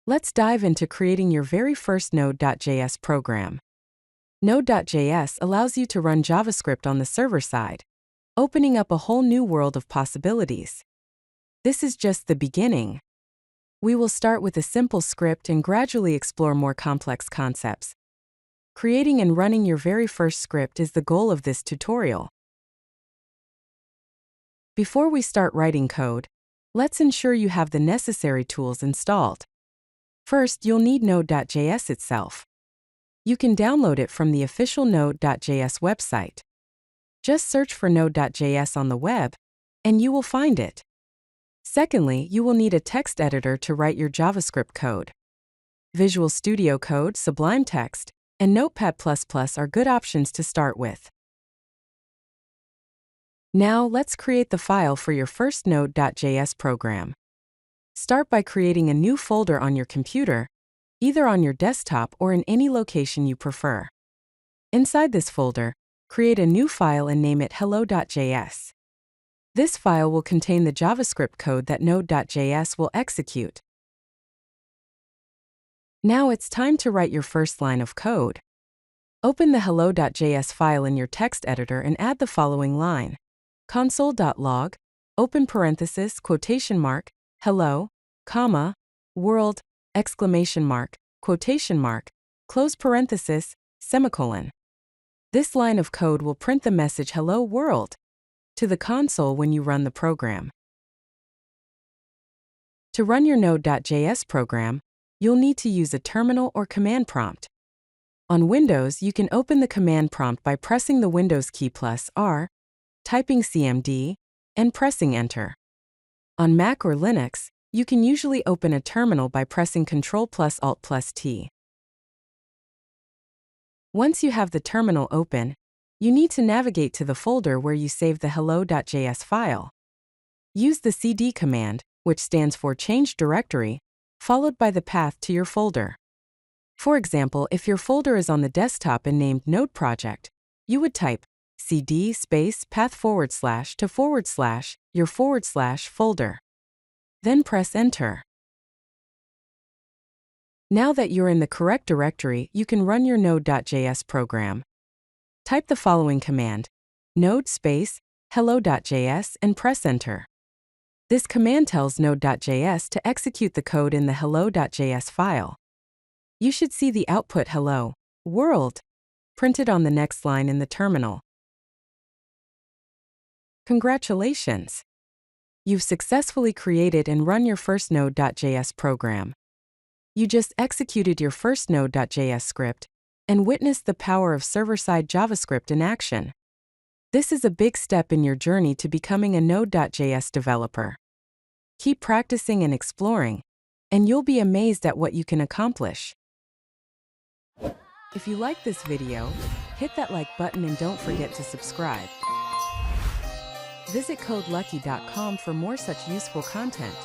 Let's dive into creating your very first Node.js program. Node.js allows you to run JavaScript on the server side, opening up a whole new world of possibilities. This is just the beginning. We will start with a simple script and gradually explore more complex concepts. Creating and running your very first script is the goal of this tutorial. Before we start writing code, let's ensure you have the necessary tools installed. First, you'll need Node.js itself. You can download it from the official Node.js website. Just search for Node.js on the web, and you will find it. Secondly, you will need a text editor to write your JavaScript code. Visual Studio Code, Sublime Text, and Notepad++ are good options to start with. Now, let's create the file for your first Node.js program. Start by creating a new folder on your computer, either on your desktop or in any location you prefer. Inside this folder, create a new file and name it hello.js. This file will contain the JavaScript code that Node.js will execute. Now it's time to write your first line of code. Open the hello.js file in your text editor and add the following line. Console.log, open parenthesis, quotation mark, hello, comma, world, exclamation mark, quotation mark, close parenthesis, semicolon. This line of code will print the message hello world to the console when you run the program. To run your Node.js program, you'll need to use a terminal or command prompt. On Windows, you can open the command prompt by pressing the Windows key +R, typing cmd, and pressing Enter. On Mac or Linux, you can usually open a terminal by pressing Ctrl+Alt+T. Once you have the terminal open, you need to navigate to the folder where you saved the hello.js file. Use the cd command, which stands for Change Directory, followed by the path to your folder. For example, if your folder is on the desktop and named Node Project, you would type cd space path / to / your / folder. Then press Enter. Now that you're in the correct directory, you can run your Node.js program. Type the following command, node space hello.js, and press Enter. This command tells Node.js to execute the code in the hello.js file. You should see the output hello world printed on the next line in the terminal. Congratulations! You've successfully created and run your first Node.js program. You just executed your first Node.js script and witnessed the power of server-side JavaScript in action. This is a big step in your journey to becoming a Node.js developer. Keep practicing and exploring, and you'll be amazed at what you can accomplish. If you like this video, hit that like button and don't forget to subscribe. Visit CodeLucky.com for more such useful content.